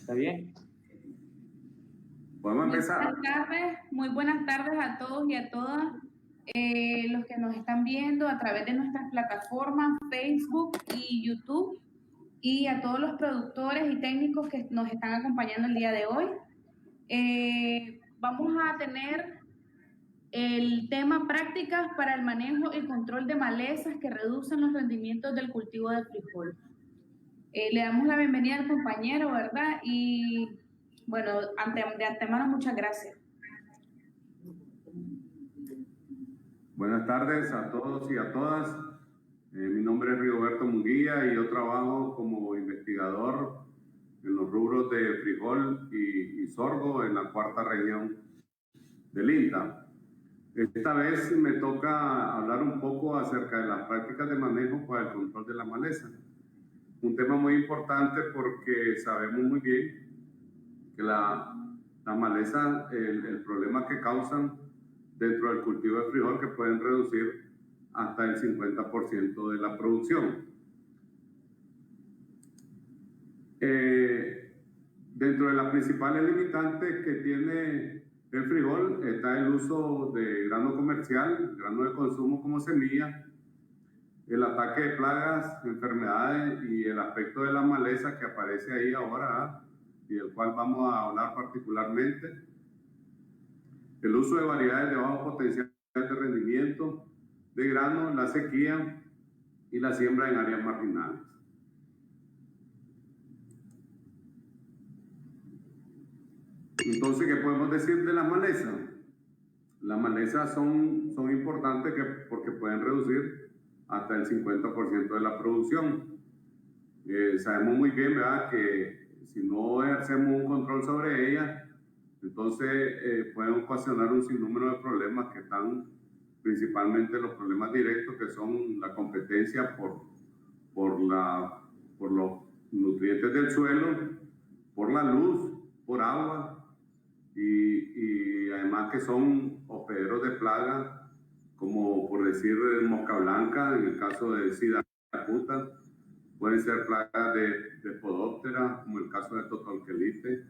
¿Está bien? Podemos empezar. Muy buenas tardes a todos y a todas los que nos están viendo a través de nuestras plataformas Facebook y YouTube, y a todos los productores y técnicos que nos están acompañando el día de hoy. Vamos a tener el tema prácticas para el manejo y control de malezas que reducen los rendimientos del cultivo de frijol. Le damos la bienvenida al compañero, ¿verdad? Y bueno, de antemano, muchas gracias. Buenas tardes a todos y a todas. Mi nombre es Rigoberto Munguía y yo trabajo como investigador en los rubros de frijol y sorgo en la cuarta región del INTA. Esta vez me toca hablar un poco acerca de las prácticas de manejo para el control de la maleza. Un tema muy importante porque sabemos muy bien que la maleza, el problema que causan dentro del cultivo de frijol, que pueden reducir hasta el 50% de la producción. Dentro de las principales limitantes que tiene el frijol está el uso de grano comercial, grano de consumo como semilla, el ataque de plagas, enfermedades y el aspecto de la maleza que aparece ahí ahora, y del cual vamos a hablar particularmente. El uso de variedades de bajo potencial de rendimiento de grano, la sequía y la siembra en áreas marginales. Entonces, ¿qué podemos decir de las malezas? Las malezas son importantes porque pueden reducir hasta el 50% de la producción. Sabemos muy bien, ¿verdad?, que si no ejercemos un control sobre ellas, entonces pueden ocasionar un sinnúmero de problemas que están principalmente los problemas directos, que son la competencia por los nutrientes del suelo, por la luz, por agua, y además que son hospederos de plagas, como por decir mosca blanca, en el caso de Sida acuta, pueden ser plagas de podóptera, como el caso de Totolquelite,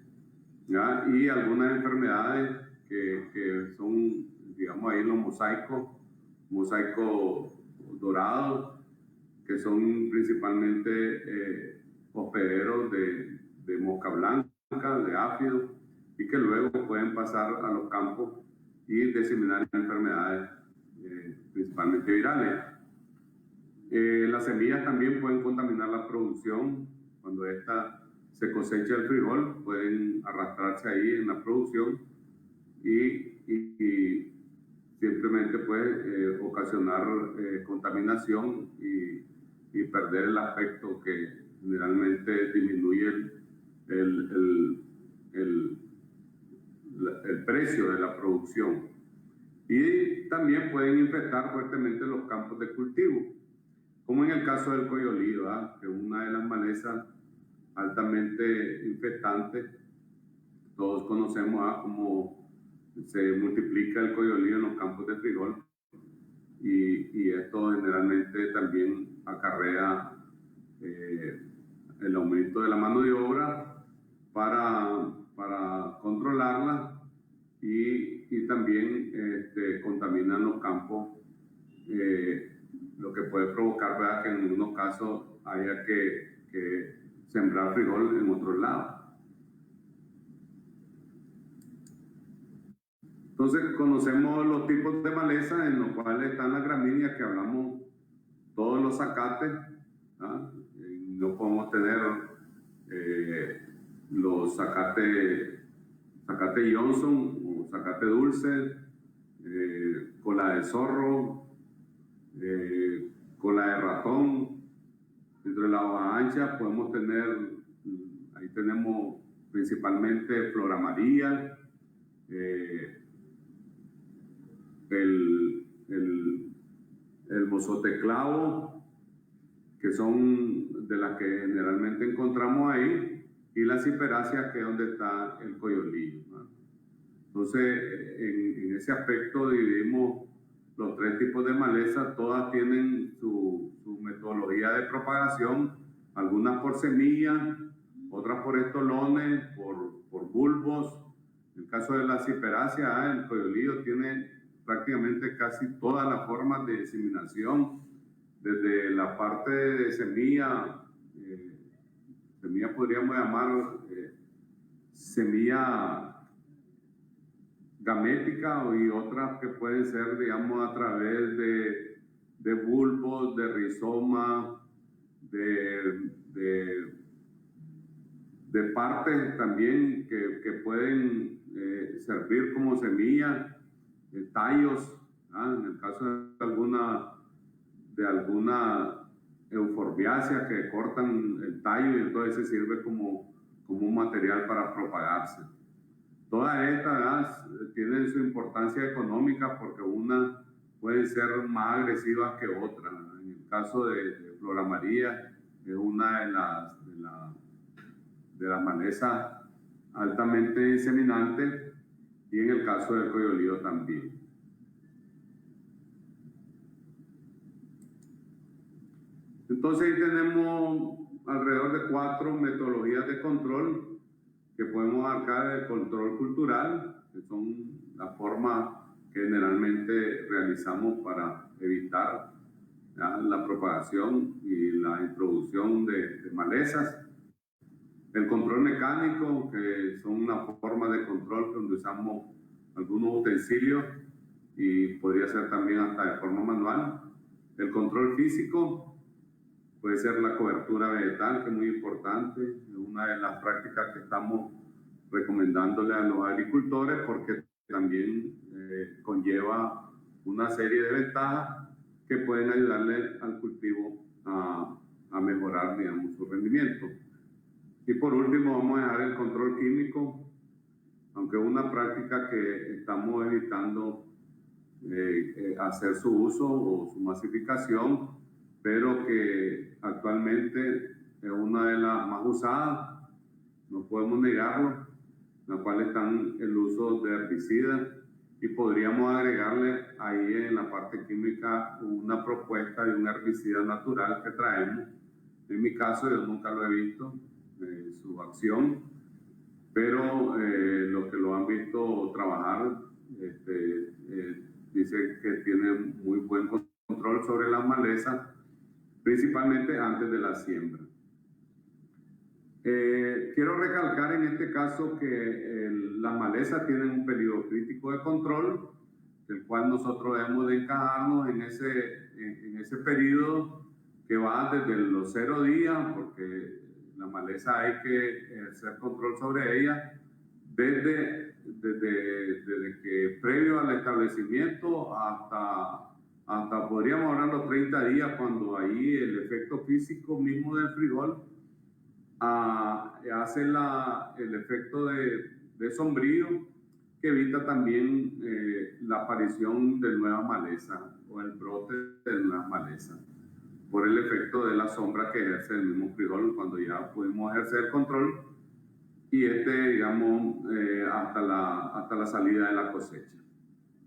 ¿ya? Y algunas enfermedades que son, digamos, ahí los mosaico dorado, que son principalmente hospederos de mosca blanca, de áfido, y que luego pueden pasar a los campos y diseminar enfermedades principalmente virales. Las semillas también pueden contaminar la producción. Cuando esta se cosecha el frijol, pueden arrastrarse ahí en la producción y simplemente puede ocasionar contaminación y perder el aspecto que generalmente disminuye el precio de la producción. Y también pueden infectar fuertemente los campos de cultivo, como en el caso del coyolí, que es una de las malezas altamente infectantes. Todos conocemos cómo se multiplica el coyolí en los campos de frijol, y esto generalmente también acarrea el aumento de la mano de obra para controlarla, y también contaminan los campos, lo que puede provocar, ¿verdad?, que en algunos casos haya que sembrar frijol en otros lados. Entonces conocemos los tipos de maleza, en los cuales están las gramíneas, que hablamos todos los zacates, ¿ah? No podemos tener los zacate Johnson o zacate dulce, cola de zorro, cola de ratón. Dentro de la hoja ancha podemos tener, ahí tenemos principalmente flor amarilla, el mozote clavo, que son de las que generalmente encontramos ahí, y las ciperáceas, que es donde está el coyolillo, ¿no? Entonces, en ese aspecto dividimos los tres tipos de maleza. Todas tienen su metodología de propagación, algunas por semilla, otras por estolones, por bulbos. En el caso de la ciperácea, el coyolillo tiene prácticamente casi todas las formas de diseminación, desde la parte de semilla, semilla podríamos llamar semilla gamética, y otras que pueden ser, digamos, a través de bulbos, de rizoma, de partes también que pueden servir como semilla, tallos, en el caso de alguna euforbiácea que cortan el tallo, y entonces se sirve como un material para propagarse. Todas estas tienen su importancia económica porque unas pueden ser más agresivas que otras. En el caso de Flor Amarilla, es una de las malezas altamente diseminantes, y en el caso del coyolillo también. Entonces ahí tenemos alrededor de 4 metodologías de control que podemos abarcar: el control cultural, que son las formas que generalmente realizamos para evitar la propagación y la introducción de malezas; el control mecánico, que son una forma de control donde usamos algunos utensilios y podría ser también hasta de forma manual; el control físico, puede ser la cobertura vegetal, que es muy importante, es una de las prácticas que estamos recomendándole a los agricultores porque también conlleva una serie de ventajas que pueden ayudarle al cultivo a mejorar, digamos, su rendimiento. Y por último vamos a dejar el control químico, aunque es una práctica que estamos evitando hacer su uso o su masificación, pero que actualmente es una de las más usadas, no podemos negarlo, en la cual están el uso de herbicidas, y podríamos agregarle ahí en la parte química una propuesta de un herbicida natural que traemos. En mi caso yo nunca lo he visto, su acción, pero los que lo han visto trabajar dicen que tiene muy buen control sobre las malezas, principalmente antes de la siembra. Quiero recalcar en este caso que las malezas tienen un periodo crítico de control, del cual nosotros debemos de encajarnos en ese periodo que va desde los 0 días, porque la maleza hay que hacer control sobre ella desde que previo al establecimiento hasta podríamos hablar los 30 días, cuando ahí el efecto físico mismo del frijol hace el efecto de sombrío, que evita también la aparición de nuevas malezas o el brote de nuevas malezas por el efecto de la sombra que ejerce el mismo frijol cuando ya pudimos ejercer el control, y digamos, hasta la salida de la cosecha,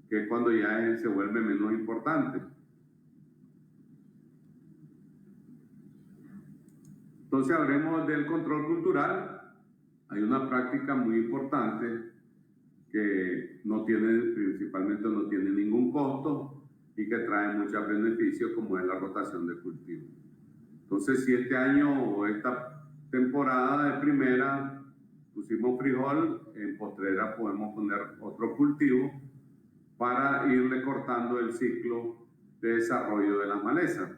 que es cuando ya se vuelve menos importante. Entonces hablemos del control cultural. Hay una práctica muy importante que principalmente no tiene ningún costo y que trae muchos beneficios, como es la rotación de cultivo. Entonces, si este año o esta temporada de primera pusimos frijol, en postrera podemos poner otro cultivo para irle cortando el ciclo de desarrollo de las malezas.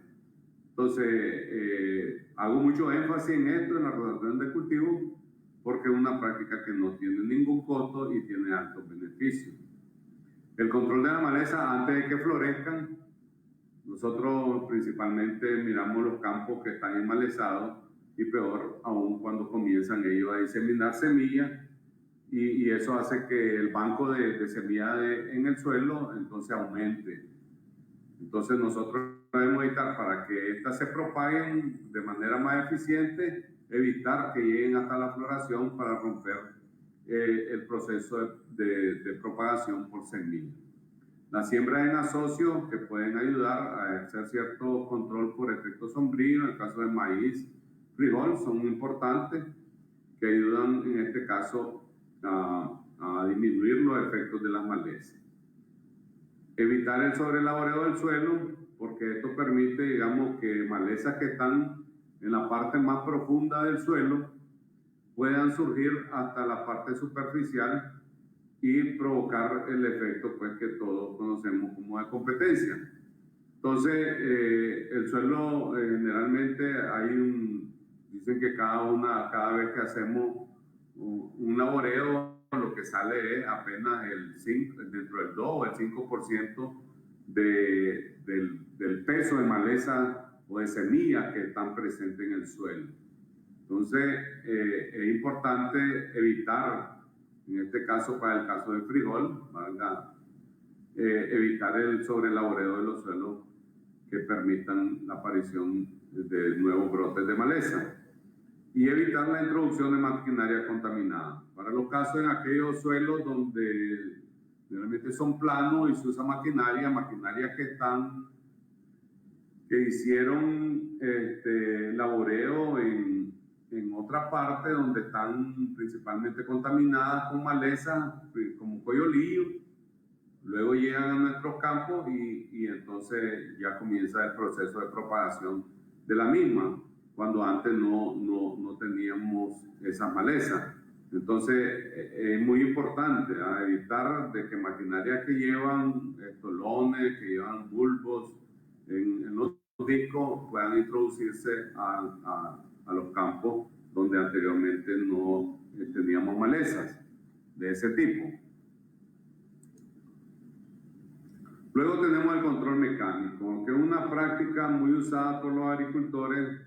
Entonces, hago mucho énfasis en esto, en la rotación de cultivo, porque es una práctica que no tiene ningún costo y tiene altos beneficios. El control de la maleza antes de que florezcan, nosotros principalmente miramos los campos que están enmalezados, y peor aún cuando comienzan ellos a diseminar semillas, y eso hace que el banco de semilla en el suelo entonces aumente. Entonces nosotros debemos evitar, para que estas se propaguen de manera más eficiente, evitar que lleguen hasta la floración para romper el proceso de propagación por semilla. Las siembras en asocio, que pueden ayudar a ejercer cierto control por efecto sombrío, en el caso de maíz, frijol, son importantes, que ayudan en este caso a disminuir los efectos de las malezas. Evitar el sobrelaboreo del suelo, porque esto permite, digamos, que malezas que están en la parte más profunda del suelo puedan surgir hasta la parte superficial y provocar el efecto pues, que todos conocemos como de competencia. Entonces, el suelo generalmente dicen que cada vez que hacemos un laboreo, lo que sale es apenas dentro del 2 o el 5% del peso de maleza o de semillas que están presentes en el suelo. Entonces, es importante evitar, en este caso, para el caso del frijol, evitar el sobrelaboreo de los suelos que permitan la aparición de nuevos brotes de maleza y evitar la introducción de maquinaria contaminada. Para los casos en aquellos suelos donde realmente son planos y se usa maquinaria que hicieron laboreo en otra parte donde están principalmente contaminadas con maleza, como coyolillo, luego llegan a nuestros campos y entonces ya comienza el proceso de propagación de la misma, cuando antes no teníamos esas malezas. Entonces es muy importante evitar de que maquinaria que llevan estolones, que llevan bulbos en los discos puedan introducirse a los campos donde anteriormente no teníamos malezas de ese tipo. Luego tenemos el control mecánico, que es una práctica muy usada por los agricultores.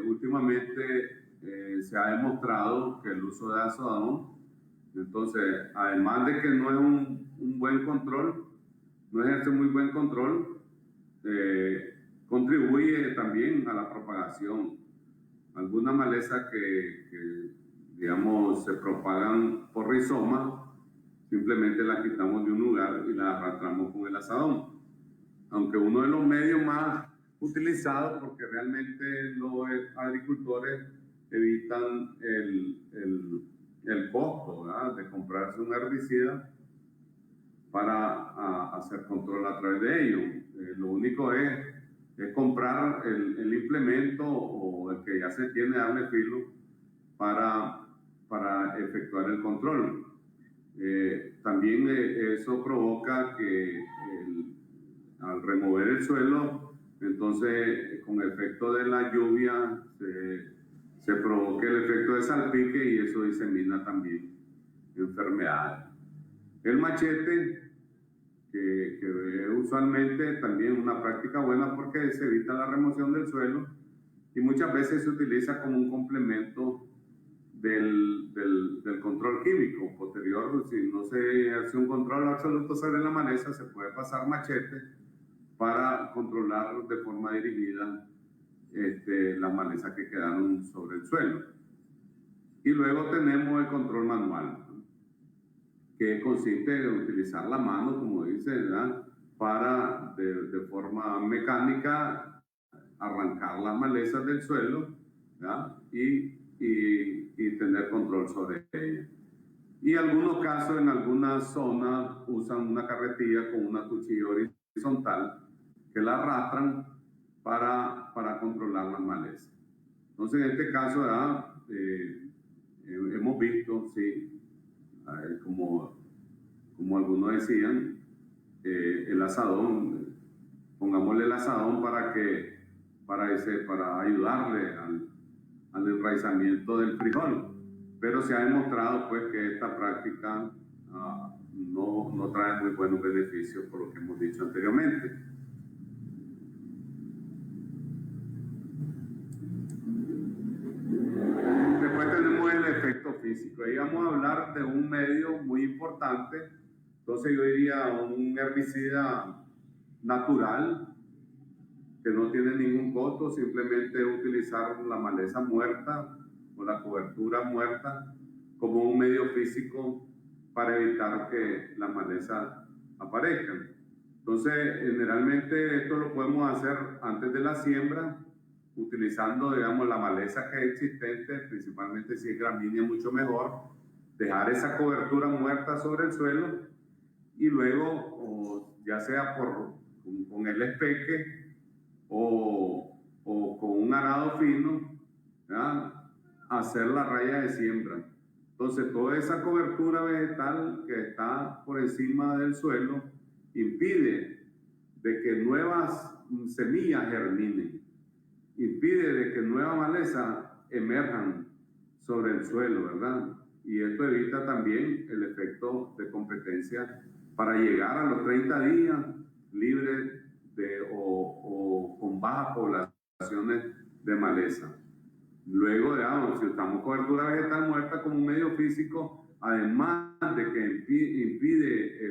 Últimamente se ha demostrado que el uso de azodón, entonces, además de que no es un buen control, no ejerce muy buen control, contribuye también a la propagación. Algunas malezas que digamos, se propagan por rizoma, simplemente las quitamos de un lugar y las arrastramos con el azadón. Aunque uno de los medios más utilizados, porque realmente los agricultores evitan el costo, ¿verdad?, de comprarse un herbicida para hacer control a través de ello. Lo único es comprar el implemento o el que ya se tiene, darle filo para efectuar el control. También eso provoca que al remover el suelo, entonces con el efecto de la lluvia se provoque el efecto de salpique y eso disemina también enfermedades. El machete, que usualmente también es una práctica buena porque se evita la remoción del suelo y muchas veces se utiliza como un complemento del control químico. Posterior, si no se hace un control absoluto sobre la maleza, se puede pasar machete para controlar de forma dirigida las malezas que quedaron sobre el suelo. Y luego tenemos el control manual, que consiste en utilizar la mano, como dice, ¿verdad?, para de forma mecánica arrancar las malezas del suelo, ¿verdad?, y tener control sobre ellas. Y en algunos casos, en algunas zonas, usan una carretilla con una cuchilla horizontal que la arrastran para controlar las malezas. Entonces, en este caso, hemos visto, sí, como algunos decían, el asadón, pongámosle el asadón para ayudarle al enraizamiento del frijol, pero se ha demostrado pues que esta práctica no trae muy buenos beneficios por lo que hemos dicho anteriormente. Después tenemos el efecto físico. Ahí vamos a hablar de un medio muy importante. Entonces yo diría un herbicida natural que no tiene ningún costo, simplemente utilizar la maleza muerta o la cobertura muerta como un medio físico para evitar que las malezas aparezcan. Entonces, generalmente esto lo podemos hacer antes de la siembra, utilizando, digamos, la maleza que es existente, principalmente si es gramínea, mucho mejor, dejar esa cobertura muerta sobre el suelo y luego, ya sea con el espeque o con un arado fino, ¿ya?, hacer la raya de siembra. Entonces, toda esa cobertura vegetal que está por encima del suelo impide de que nuevas semillas germinen, impide de que nuevas malezas emerjan sobre el suelo, ¿verdad? Y esto evita también el efecto de competencia para llegar a los 30 días libre o con bajas poblaciones de maleza. Luego, digamos, si usamos cobertura vegetal muerta como un medio físico, además de que impide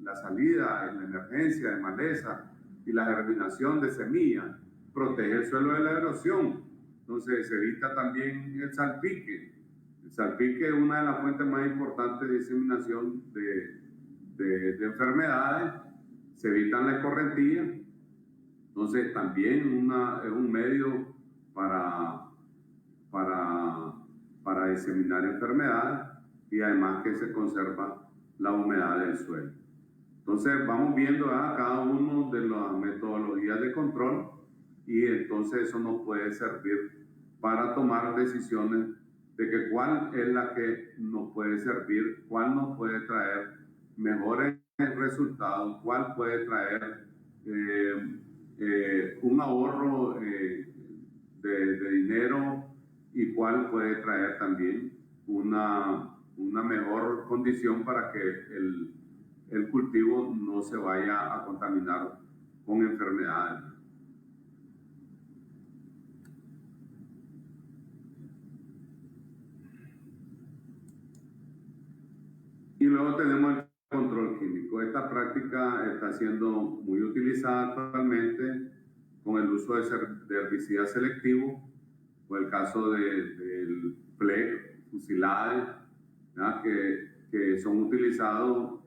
la salida, la emergencia de maleza y la germinación de semillas, protege el suelo de la erosión. Entonces, se evita también el salpique. El salpique es una de las fuentes más importantes de diseminación de enfermedades. Se evitan las escorrentías. Entonces, también es un medio para diseminar enfermedades y además que se conserva la humedad del suelo. Entonces vamos viendo cada uno de las metodologías de control y entonces eso nos puede servir para tomar decisiones de que cuál es la que nos puede servir, cuál nos puede traer mejores resultados, cuál puede traer un ahorro de dinero y cuál puede traer también una mejor condición para que el cultivo no se vaya a contaminar con enfermedades. Y luego tenemos el control químico. Esta práctica está siendo muy utilizada actualmente con el uso de herbicidas selectivos, o el caso del PLEG, fusilade, que son utilizados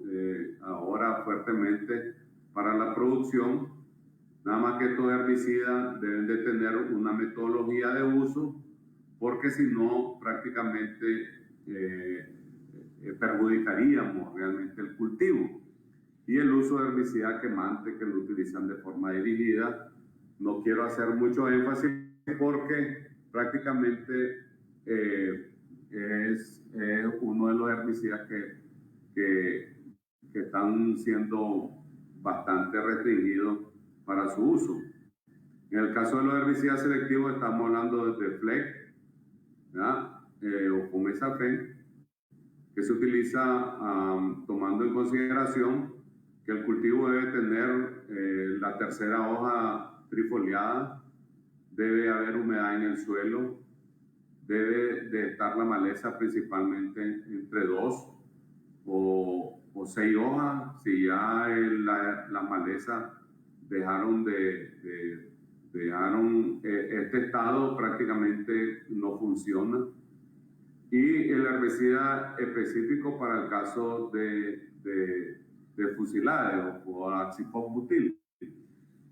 ahora fuertemente para la producción. Nada más que estos herbicidas deben de tener una metodología de uso, porque si no prácticamente perjudicaríamos realmente el cultivo. Y el uso de herbicida quemante que lo utilizan de forma dirigida, no quiero hacer mucho énfasis porque prácticamente es uno de los herbicidas que están siendo bastante restringidos para su uso. En el caso de los herbicidas selectivos estamos hablando de FLEG, o Fomesafen, que se utiliza tomando en consideración que el cultivo debe tener la tercera hoja trifoliada, debe haber humedad en el suelo, debe de estar la maleza principalmente entre 2 o 6 hojas. Si ya las malezas dejaron este estado, prácticamente no funciona. Y el herbicida específico para el caso de fusilade o axipop-butil.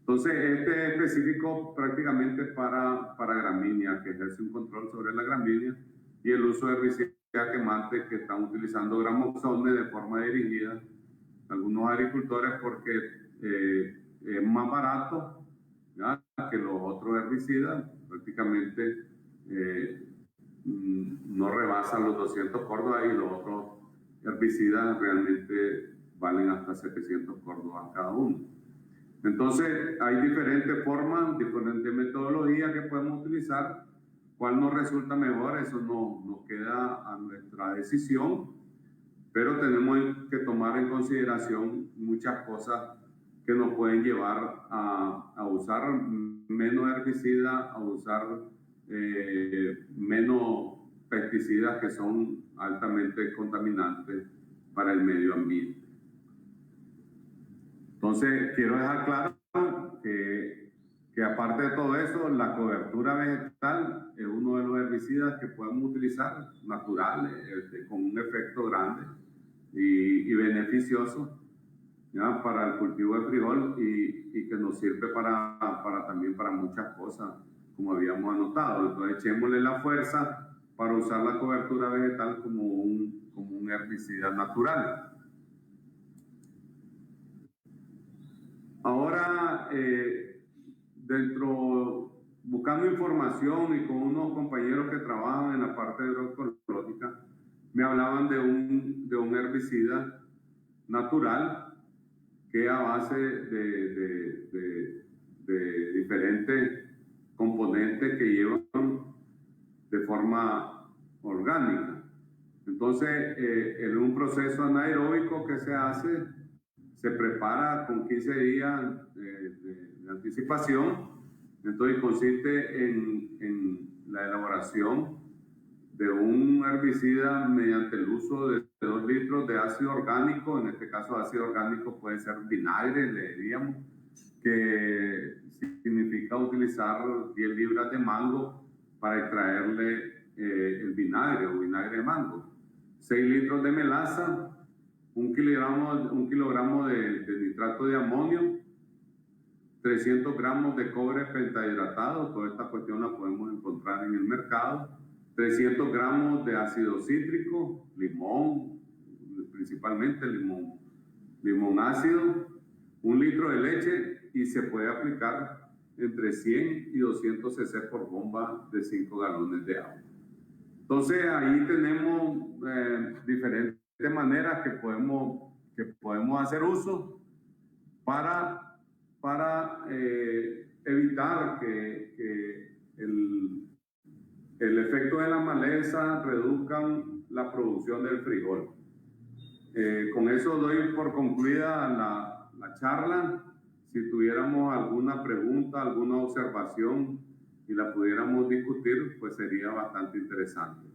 Entonces, este es específico prácticamente para gramínea, que ejerce un control sobre la gramínea, y el uso de herbicida quemante que están utilizando gramoxone de forma dirigida algunos agricultores porque es más barato, ¿ya?, que los otros herbicidas. Prácticamente no rebasan los 200 córdobas y los otros herbicidas realmente valen hasta 700 córdobas cada uno. Entonces hay diferentes formas, diferentes metodologías que podemos utilizar. ¿Cuál nos resulta mejor? Eso nos queda a nuestra decisión, pero tenemos que tomar en consideración muchas cosas que nos pueden llevar a usar menos herbicidas, a usar menos pesticidas que son altamente contaminantes para el medio ambiente. Entonces, quiero dejar claro que aparte de todo eso, la cobertura vegetal es uno de los herbicidas que podemos utilizar naturales, con un efecto grande y beneficioso, ¿ya?, para el cultivo de frijol y que nos sirve también para muchas cosas. como habíamos anotado. Entonces echémosle la fuerza para usar la cobertura vegetal como un herbicida natural. Ahora, buscando información y con unos compañeros que trabajan en la parte agroecológica, me hablaban de un herbicida natural que a base de diferentes componentes que llevan de forma orgánica. Entonces, en un proceso anaeróbico que se hace, se prepara con 15 días de anticipación. Entonces consiste en la elaboración de un herbicida mediante el uso de 2 litros de ácido orgánico. En este caso, ácido orgánico puede ser vinagre, le diríamos, que significa utilizar 10 libras de mango para extraerle el vinagre o vinagre de mango. 6 litros de melaza, un kilogramo de nitrato de amonio, 300 gramos de cobre pentahidratado, toda esta cuestión la podemos encontrar en el mercado, 300 gramos de ácido cítrico, limón, principalmente limón ácido, 1 litro de leche, y se puede aplicar entre 100 y 200 cc por bomba de 5 galones de agua. Entonces ahí tenemos diferentes maneras que podemos hacer uso para evitar que el efecto de la maleza reduzcan la producción del frijol. Con eso doy por concluida la charla. Si tuviéramos alguna pregunta, alguna observación y la pudiéramos discutir, pues sería bastante interesante.